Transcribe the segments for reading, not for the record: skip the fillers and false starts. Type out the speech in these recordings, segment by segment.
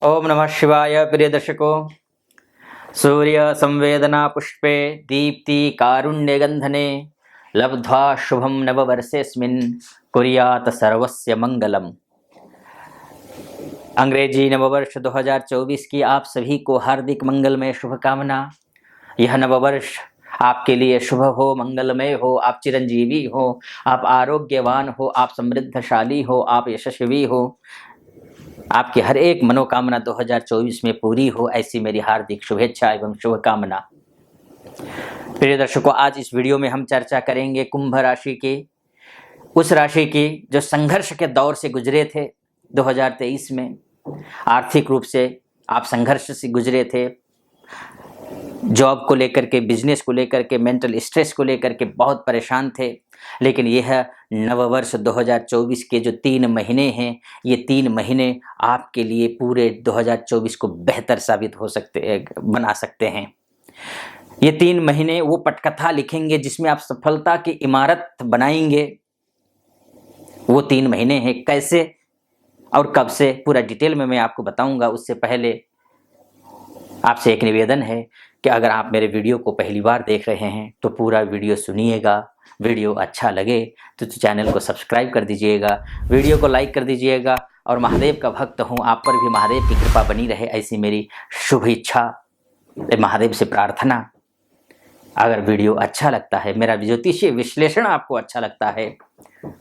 ओम नमः शिवाय। प्रिय दर्शकों, सूर्य संवेदना पुष्पे दीप्ति कारुण्य गंधने लब्ध्वा शुभम नववर्षेस्मिन् कुर्यात सर्वस्य मंगलम। अंग्रेजी नववर्ष 2024 की आप सभी को हार्दिक मंगलमय शुभकामना। यह नववर्ष आपके लिए शुभ हो, मंगलमय हो, आप चिरंजीवी हो, आप आरोग्यवान हो, आप समृद्धशाली हो, आप यशस्वी हो, आपकी हर एक मनोकामना 2024 में पूरी हो, ऐसी मेरी हार्दिक शुभेच्छा एवं शुभकामना। प्रिय दर्शकों, आज इस वीडियो में हम चर्चा करेंगे कुंभ राशि की, उस राशि की जो संघर्ष के दौर से गुजरे थे 2023 में। आर्थिक रूप से आप संघर्ष से गुजरे थे, जॉब को लेकर के, बिजनेस को लेकर के, मेंटल स्ट्रेस को लेकर के बहुत परेशान थे। लेकिन यह नववर्ष 2024 के जो 3 महीने हैं, ये 3 महीने आपके लिए पूरे 2024 को बेहतर साबित हो सकते, बना सकते हैं। ये 3 महीने वो पटकथा लिखेंगे जिसमें आप सफलता की इमारत बनाएंगे। वो 3 महीने हैं, कैसे और कब से पूरा डिटेल में मैं आपको बताऊंगा। उससे पहले आपसे एक निवेदन है कि अगर आप मेरे वीडियो को पहली बार देख रहे हैं तो पूरा वीडियो सुनिएगा। वीडियो अच्छा लगे तो चैनल को सब्सक्राइब कर दीजिएगा, वीडियो को लाइक कर दीजिएगा। और महादेव का भक्त हूँ, आप पर भी महादेव की कृपा बनी रहे, ऐसी मेरी शुभ इच्छा, महादेव से प्रार्थना। अगर वीडियो अच्छा लगता है, मेरा ज्योतिषीय विश्लेषण आपको अच्छा लगता है,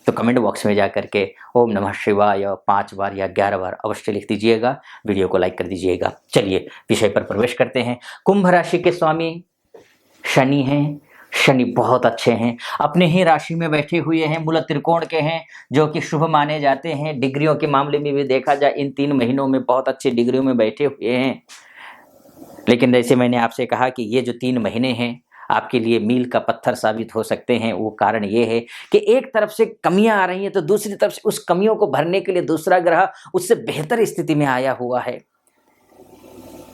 तो कमेंट बॉक्स में जाकर के ओम नमः शिवाय 5 बार या 11 बार अवश्य लिख दीजिएगा। वीडियो को लाइक कर दीजिएगा। चलिए विषय पर प्रवेश करते हैं। कुंभ राशि के स्वामी शनि हैं। शनि बहुत अच्छे हैं, अपने ही राशि में बैठे हुए हैं, मूल त्रिकोण के हैं, जो कि शुभ माने जाते हैं। डिग्रियों के मामले में भी देखा जाए, इन 3 महीनों में बहुत अच्छी डिग्रियों में बैठे हुए हैं। लेकिन जैसे मैंने आपसे कहा कि ये जो 3 महीने हैं आपके लिए मील का पत्थर साबित हो सकते हैं। वो कारण ये है कि एक तरफ से कमियां आ रही हैं तो दूसरी तरफ से उस कमियों को भरने के लिए दूसरा ग्रह उससे बेहतर स्थिति में आया हुआ है।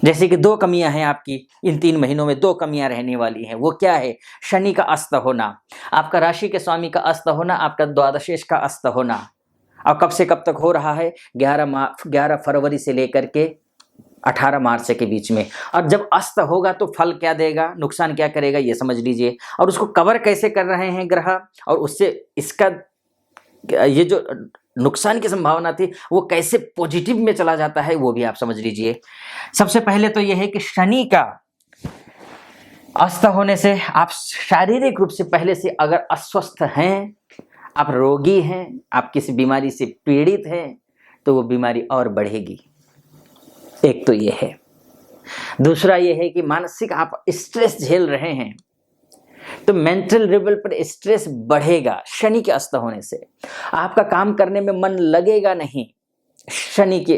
जैसे कि 2 कमियां हैं आपकी, इन 3 महीनों में 2 कमियां रहने वाली हैं। वो क्या है? शनि का अस्त होना, आपका राशि के स्वामी का अस्त होना, आपका द्वादशेश का अस्त होना। और कब से कब तक हो रहा है? 11 फरवरी से लेकर के 18 मार्च के बीच में। और जब अस्त होगा तो फल क्या देगा, नुकसान क्या करेगा, ये समझ लीजिए। और उसको कवर कैसे कर रहे हैं ग्रह, और उससे इसका ये जो नुकसान की संभावना थी वो कैसे पॉजिटिव में चला जाता है, वो भी आप समझ लीजिए। सबसे पहले तो यह है कि शनि का अस्त होने से आप शारीरिक रूप से पहले से अगर अस्वस्थ हैं, आप रोगी हैं, आप किसी बीमारी से पीड़ित हैं, तो वो बीमारी और बढ़ेगी। एक तो ये है। दूसरा ये है कि मानसिक आप स्ट्रेस झेल रहे हैं तो मेंटल लेवल पर स्ट्रेस बढ़ेगा। शनि के अस्त होने से आपका काम करने में मन लगेगा नहीं। शनि के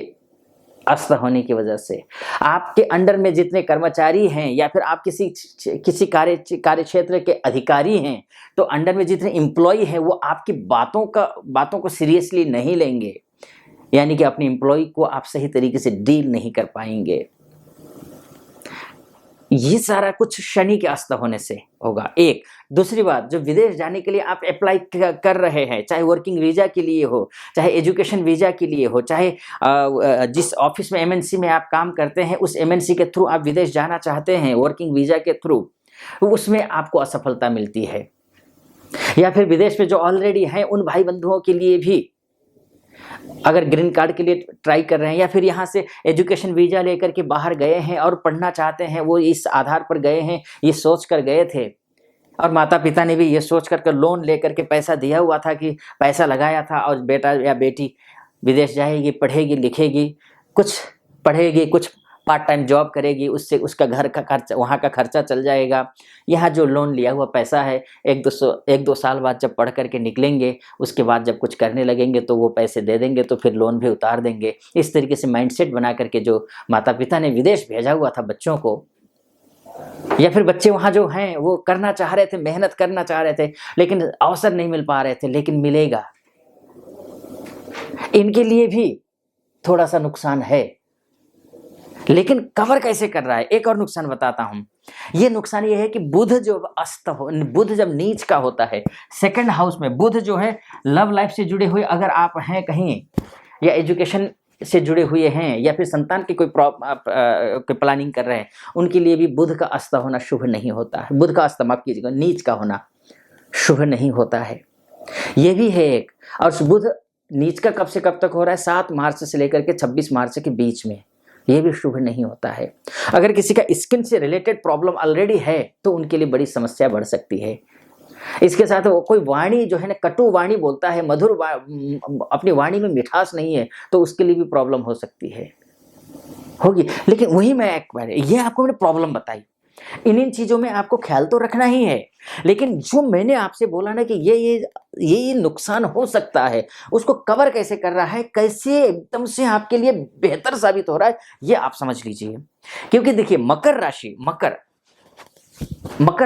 अस्त होने की वजह से आपके अंडर में जितने कर्मचारी हैं या फिर आप किसी कार्य क्षेत्र के अधिकारी हैं, तो अंडर में जितने एम्प्लॉय हैं वो आपकी बातों को सीरियसली नहीं लेंगे। यानी कि अपने एम्प्लॉय को आप सही तरीके से डील नहीं कर पाएंगे। ये सारा कुछ शनि के अस्त होने से होगा। एक दूसरी बात, जो विदेश जाने के लिए आप अप्लाई कर रहे हैं, चाहे वर्किंग वीजा के लिए हो, चाहे एजुकेशन वीजा के लिए हो, चाहे जिस ऑफिस में एमएनसी में आप काम करते हैं उस एमएनसी के थ्रू आप विदेश जाना चाहते हैं वर्किंग वीजा के थ्रू, उसमें आपको असफलता मिलती है। या फिर विदेश में जो ऑलरेडी हैं उन भाई बंधुओं के लिए भी अगर ग्रीन कार्ड के लिए ट्राई कर रहे हैं, या फिर यहाँ से एजुकेशन वीजा लेकर के बाहर गए हैं और पढ़ना चाहते हैं, वो इस आधार पर गए हैं, ये सोच कर गए थे, और माता पिता ने भी ये सोच कर लोन लेकर के पैसा दिया हुआ था कि पैसा लगाया था, और बेटा या बेटी विदेश जाएगी, पढ़ेगी लिखेगी, कुछ पढ़ेगी, कुछ पार्ट टाइम जॉब करेगी, उससे उसका घर का खर्चा, वहाँ का खर्चा चल जाएगा। यहाँ जो लोन लिया हुआ पैसा है, 1-2 साल बाद जब पढ़ करके निकलेंगे, उसके बाद जब कुछ करने लगेंगे तो वो पैसे दे देंगे, तो फिर लोन भी उतार देंगे। इस तरीके से माइंडसेट बना करके जो माता पिता ने विदेश भेजा हुआ था बच्चों को, या फिर बच्चे वहाँ जो हैं वो करना चाह रहे थे, मेहनत करना चाह रहे थे, लेकिन अवसर नहीं मिल पा रहे थे, लेकिन मिलेगा। इनके लिए भी थोड़ा सा नुकसान है, लेकिन कवर कैसे कर रहा है? एक और नुकसान बताता हूं। ये नुकसान ये है कि बुध जब नीच का होता है, सेकंड हाउस में बुध जो है लव लाइफ से जुड़े हुए अगर आप हैं कहीं, या एजुकेशन से जुड़े हुए हैं या फिर संतान की कोई प्लानिंग कर रहे हैं, उनके लिए भी बुध का अस्त होना शुभ नहीं होता है। बुध का अस्त, माफ कीजिएगा, नीच का होना शुभ नहीं होता है। ये भी है एक। और बुध नीच का कब से कब तक हो रहा है? 7 मार्च से लेकर के 26 मार्च के बीच में। ये भी शुभ नहीं होता है। अगर किसी का स्किन से रिलेटेड प्रॉब्लम ऑलरेडी है तो उनके लिए बड़ी समस्या बढ़ सकती है। इसके साथ वो कोई वाणी जो है ना, कटु वाणी बोलता है, अपनी वाणी में मिठास नहीं है, तो उसके लिए भी प्रॉब्लम हो सकती है, होगी। लेकिन वही मैं एक बार, ये आपको मैंने प्रॉब्लम बताई, इन चीजों में आपको ख्याल तो रखना ही है। लेकिन जो मैंने आपसे बोला ना कि ये नुकसान हो सकता है, उसको कवर कैसे कर रहा है, कैसे एकदम से आपके लिए बेहतर साबित हो रहा है, ये आप समझ लीजिए। क्योंकि देखिए मकर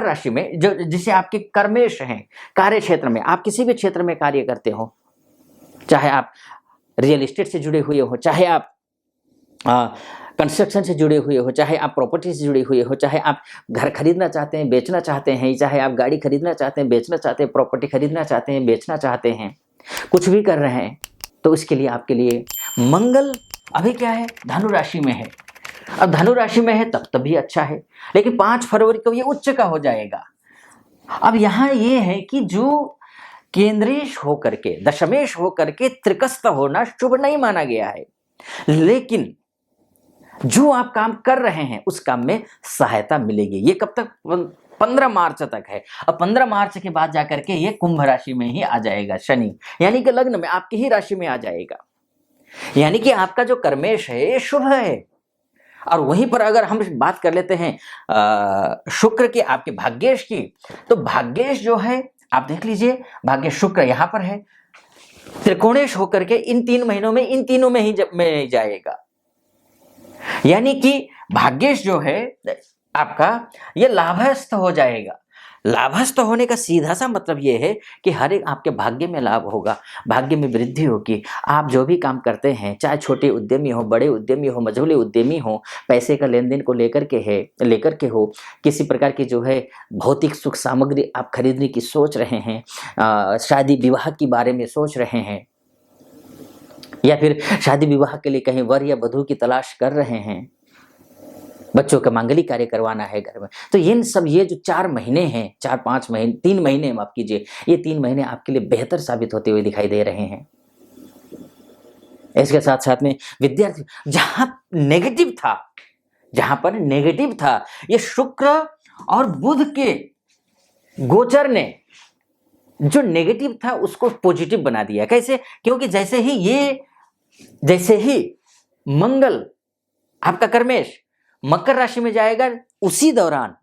राशि में जो जिसे आपके कर्मेश हैं, कार्य क्षेत्र में, आप किसी भी क्षेत्र में कार्य करते हो, चाहे आप रियल एस्टेट से जुड़े हुए हो, चाहे आप कंस्ट्रक्शन से जुड़े हुए हो, चाहे आप प्रॉपर्टी से जुड़े हुए हो, चाहे आप घर खरीदना चाहते हैं, बेचना चाहते हैं, चाहे आप गाड़ी खरीदना चाहते हैं, बेचना चाहते हैं, प्रॉपर्टी खरीदना चाहते हैं, बेचना चाहते हैं, कुछ भी कर रहे हैं, तो इसके लिए आपके लिए मंगल अभी क्या है? धनु राशि में है। अब धनु राशि में है तब भी अच्छा है, लेकिन 5 फरवरी को ये उच्च का हो जाएगा। अब यहाँ ये है कि जो केंद्रेश होकर के, दशमेश होकर के त्रिकस्थ होना शुभ नहीं माना गया है, लेकिन जो आप काम कर रहे हैं उस काम में सहायता मिलेगी। ये कब तक? 15 मार्च तक है। अब 15 मार्च के बाद जाकर के ये कुंभ राशि में ही आ जाएगा शनि, यानी कि लग्न में आपकी ही राशि में आ जाएगा। यानी कि आपका जो कर्मेश है ये शुभ है। और वहीं पर अगर हम बात कर लेते हैं शुक्र की, आपके भाग्येश की, तो भाग्येश जो है आप देख लीजिए, भाग्य शुक्र यहां पर है, त्रिकोणेश होकर के इन 3 महीनों में इन तीनों में ही जाएगा। यानी कि भाग्येश जो है आपका ये लाभस्थ हो जाएगा। लाभस्थ होने का सीधा सा मतलब ये है कि हर एक आपके भाग्य में लाभ होगा, भाग्य में वृद्धि होगी। आप जो भी काम करते हैं, चाहे छोटे उद्यमी हो, बड़े उद्यमी हो, मझोले उद्यमी हो, पैसे का लेन देन को लेकर के हो, किसी प्रकार की जो है भौतिक सुख सामग्री आप खरीदने की सोच रहे हैं, शादी विवाह के बारे में सोच रहे हैं, या फिर शादी विवाह के लिए कहीं वर या वधू की तलाश कर रहे हैं, बच्चों का मांगलिक कार्य करवाना है घर में, तो ये जो 4 महीने हैं, 4-5 महीने, 3 महीने माफ कीजिए, ये 3 महीने आपके लिए बेहतर साबित होते हुए दिखाई दे रहे हैं। इसके साथ साथ में विद्यार्थी जहां पर नेगेटिव था, ये शुक्र और बुध के गोचर ने जो नेगेटिव था उसको पॉजिटिव बना दिया। कैसे? क्योंकि जैसे ही मंगल आपका कर्मेश मकर राशि में जाएगा, उसी दौरान,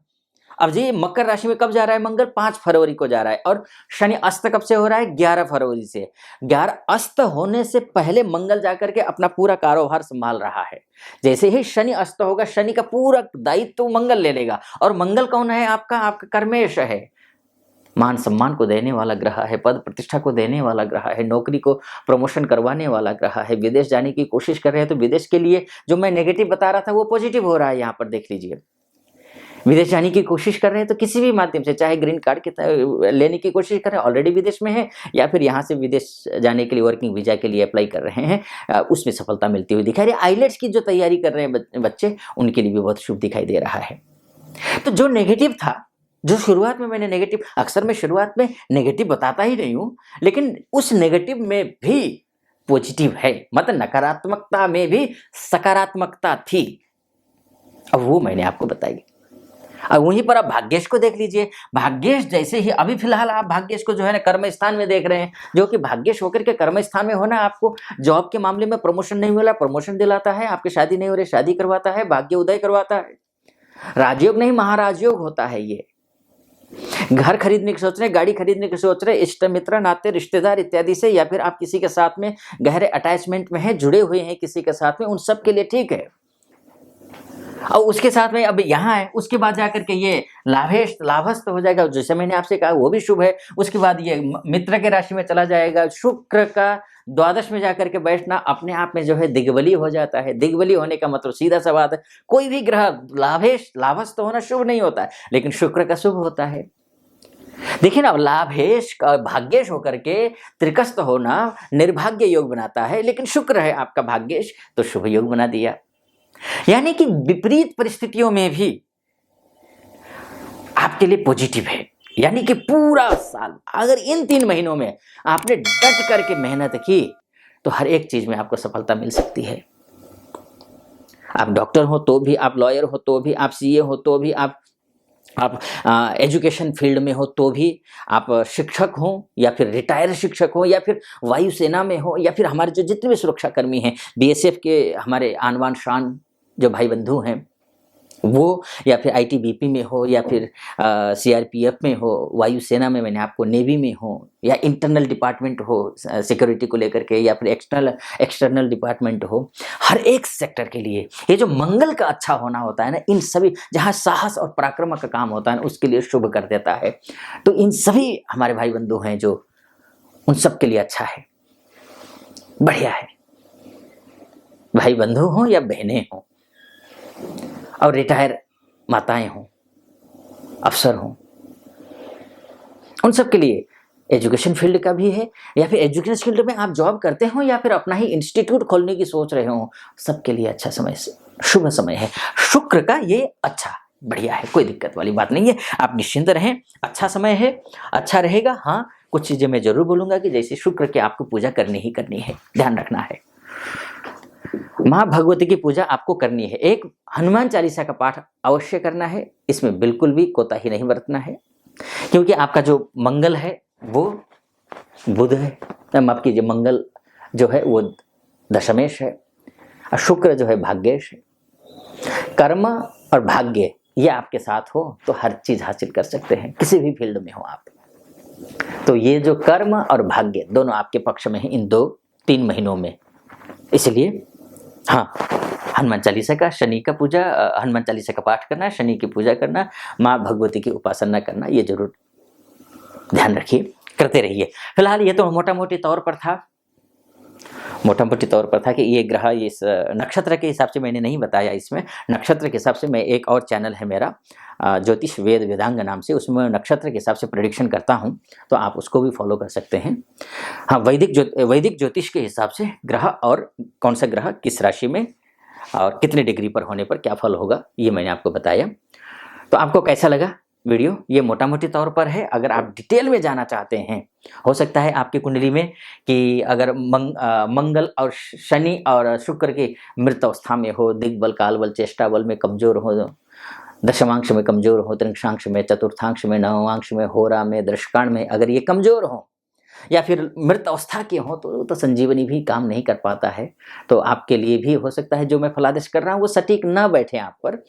अब ये मकर राशि में कब जा रहा है? मंगल 5 फरवरी को जा रहा है। और शनि अस्त कब से हो रहा है? 11 फरवरी से। 11 अस्त होने से पहले मंगल जाकर के अपना पूरा कारोबार संभाल रहा है। जैसे ही शनि अस्त होगा, शनि का पूरा दायित्व मंगल ले लेगा। और मंगल कौन है? आपका कर्मेश है, मान सम्मान को देने वाला ग्रह है, पद प्रतिष्ठा को देने वाला ग्रह है, नौकरी को प्रमोशन करवाने वाला ग्रह है। विदेश जाने की कोशिश कर रहे हैं तो विदेश के लिए जो मैं नेगेटिव बता रहा था वो पॉजिटिव हो रहा है। यहाँ पर देख लीजिए, विदेश जाने की कोशिश कर रहे हैं तो किसी भी माध्यम से, चाहे ग्रीन कार्ड लेने की कोशिश कर रहे हैं, ऑलरेडी विदेश में है, या फिर यहाँ से विदेश जाने के लिए वर्किंग वीजा के लिए अप्लाई कर रहे हैं, उसमें सफलता मिलती हुई दिखाई रही है। आइलेट्स की जो तैयारी कर रहे हैं बच्चे, उनके लिए भी बहुत शुभ दिखाई दे रहा है। तो जो नेगेटिव था, जो शुरुआत में मैंने नेगेटिव, अक्सर मैं शुरुआत में नेगेटिव बताता ही नहीं हूं, लेकिन उस नेगेटिव में भी पॉजिटिव है, मतलब नकारात्मकता में भी सकारात्मकता थी। अब वो मैंने आपको बताई। अब वहीं पर आप भाग्येश को देख लीजिए। भाग्येश जैसे ही, अभी फिलहाल आप भाग्येश को जो है ना कर्म स्थान में देख रहे हैं, जो कि भाग्येश होकर के कर्म स्थान में होना, आपको जॉब के मामले में प्रमोशन नहीं मिला, प्रमोशन दिलाता है, आपकी शादी नहीं हो रही, शादी करवाता है, भाग्य उदय करवाता है। राजयोग नहीं, महाराजयोग होता है ये। घर खरीदने की सोच रहे, गाड़ी खरीदने की सोच रहे, इष्ट मित्र नाते रिश्तेदार इत्यादि से, या फिर आप किसी के साथ में गहरे अटैचमेंट में है, जुड़े हुए हैं किसी के साथ में, उन सब के लिए ठीक है। और उसके साथ में अब यहाँ है, उसके बाद जाकर के ये लाभस्थ हो जाएगा, जैसे मैंने आपसे कहा वो भी शुभ है। उसके बाद ये मित्र के राशि में चला जाएगा। शुक्र का द्वादश में जाकर के बैठना अपने आप में जो है दिग्बली हो जाता है। दिग्बली होने का मतलब सीधा सा बात है, कोई भी ग्रह लाभस्थ होना शुभ नहीं होता है, लेकिन शुक्र का शुभ होता है। देखिए ना, लाभेश भाग्येश होकर के त्रिकस्त होना निर्भाग्य योग बनाता है, लेकिन शुक्र है आपका भाग्येश तो शुभ योग बना दिया। यानी कि विपरीत परिस्थितियों में भी आपके लिए पॉजिटिव है। यानी कि पूरा साल अगर इन 3 महीनों में आपने डट करके मेहनत की तो हर एक चीज में आपको सफलता मिल सकती है। आप डॉक्टर हो तो भी, आप लॉयर हो तो भी, आप सीए हो तो भी, आप एजुकेशन फील्ड में हो तो भी, आप शिक्षक हो या फिर रिटायर्ड शिक्षक हो या फिर वायुसेना में हो या फिर हमारे जो जितने भी सुरक्षाकर्मी हैं, बीएसएफ के हमारे आन बान शान जो भाई बंधु हैं वो, या फिर आईटीबीपी में हो या फिर सीआरपीएफ में हो, वायुसेना में मैंने आपको, नेवी में हो या इंटरनल डिपार्टमेंट हो सिक्योरिटी को लेकर के, या फिर एक्सटर्नल डिपार्टमेंट हो, हर एक सेक्टर के लिए ये जो मंगल का अच्छा होना होता है ना, इन सभी जहाँ साहस और पराक्रम का काम होता है ना, उसके लिए शुभ कर देता है। तो इन सभी हमारे भाई बंधु हैं जो, उन सब के लिए अच्छा है, बढ़िया है। भाई बंधु हो या बहनें हो और रिटायर माताएं हों, अफसर हों, उन सब के लिए एजुकेशन फील्ड का भी है, या फिर एजुकेशन फील्ड में आप जॉब करते हो या फिर अपना ही इंस्टीट्यूट खोलने की सोच रहे हो, सबके लिए अच्छा समय, शुभ समय है। शुक्र का ये अच्छा बढ़िया है, कोई दिक्कत वाली बात नहीं है, आप निश्चिंत रहें, अच्छा समय है, अच्छा रहेगा। हाँ, कुछ चीजें मैं जरूर बोलूंगा कि जैसे शुक्र की आपको पूजा करनी ही करनी है, ध्यान रखना है। माँ भगवती की पूजा आपको करनी है। एक हनुमान चालीसा का पाठ अवश्य करना है, इसमें बिल्कुल भी कोताही नहीं बरतना है, क्योंकि आपका जो मंगल है वो बुध है, माफ कीजिए, मंगल जो है वो दशमेश है और शुक्र जो है भाग्येश है। कर्म और भाग्य ये आपके साथ हो तो हर चीज हासिल कर सकते हैं, किसी भी फील्ड में हो आप। तो ये जो कर्म और भाग्य दोनों आपके पक्ष में है इन 2-3 महीनों में, इसलिए हाँ, हनुमान चालीसा का, शनि का पूजा, हनुमान चालीसा का पाठ करना, शनि की पूजा करना, माँ भगवती की उपासना करना, ये जरूर ध्यान रखिए, करते रहिए। फिलहाल ये तो मोटा मोटी तौर पर था कि ये ग्रह इस नक्षत्र के हिसाब से मैंने नहीं बताया। इसमें नक्षत्र के हिसाब से मैं, एक और चैनल है मेरा ज्योतिष वेद वेदांग नाम से, उसमें नक्षत्र के हिसाब से प्रेडिक्शन करता हूं, तो आप उसको भी फॉलो कर सकते हैं। हाँ, वैदिक ज्योतिष के हिसाब से ग्रह और कौन सा ग्रह किस राशि में और कितने डिग्री पर होने पर क्या फल होगा, ये मैंने आपको बताया। तो आपको कैसा लगा वीडियो? ये मोटा मोटी तौर पर है। अगर आप डिटेल में जाना चाहते हैं, हो सकता है आपकी कुंडली में कि अगर मंगल और शनि और शुक्र की मृत अवस्था में हो, दिग्बल, कालबल, चेष्टा बल में कमजोर हो, दशमांश में कमजोर हो, त्रिंशांश में, चतुर्थांश में, नवांश में, होरा में, दृष्कांड में अगर ये कमजोर हो या फिर मृत अवस्था के हो तो संजीवनी भी काम नहीं कर पाता है। तो आपके लिए भी हो सकता है जो मैं फलादेश कर रहा हूँ वो सटीक ना बैठे आप पर,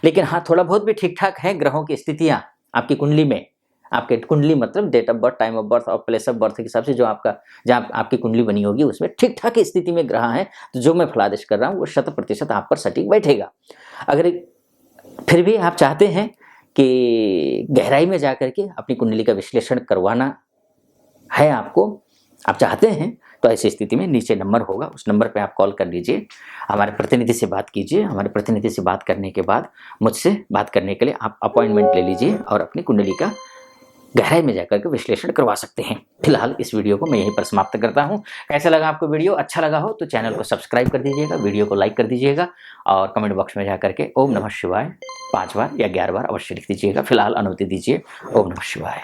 लेकिन हाँ, थोड़ा बहुत भी ठीक ठाक है। ग्रहों की स्थितियाँ आपकी कुंडली में, आपके कुंडली मतलब date of birth, time of birth और प्लेस ऑफ बर्थ के हिसाब से जो आपका, जहाँ आपकी कुंडली बनी होगी उसमें ठीक ठाक स्थिति में ग्रह है, तो जो मैं फलादेश कर रहा हूँ वो 100% आप पर सटीक बैठेगा। अगर फिर भी आप चाहते हैं कि गहराई में जाकर के अपनी कुंडली का विश्लेषण करवाना है आपको, आप चाहते हैं, तो ऐसी स्थिति में नीचे नंबर होगा, उस नंबर पे आप कॉल कर लीजिए, हमारे प्रतिनिधि से बात कीजिए। हमारे प्रतिनिधि से बात करने के बाद मुझसे बात करने के लिए आप अपॉइंटमेंट ले लीजिए और अपनी कुंडली का गहराई में जाकर के विश्लेषण करवा सकते हैं। फिलहाल इस वीडियो को मैं यहीं पर समाप्त करता हूं। कैसा लगा आपको वीडियो? अच्छा लगा हो तो चैनल को सब्सक्राइब कर दीजिएगा, वीडियो को लाइक कर दीजिएगा और कमेंट बॉक्स में जाकर के ओम नमः शिवाय 5 बार या 11 बार अवश्य लिख दीजिएगा। फिलहाल अनुमति दीजिए। ओम नमः शिवाय।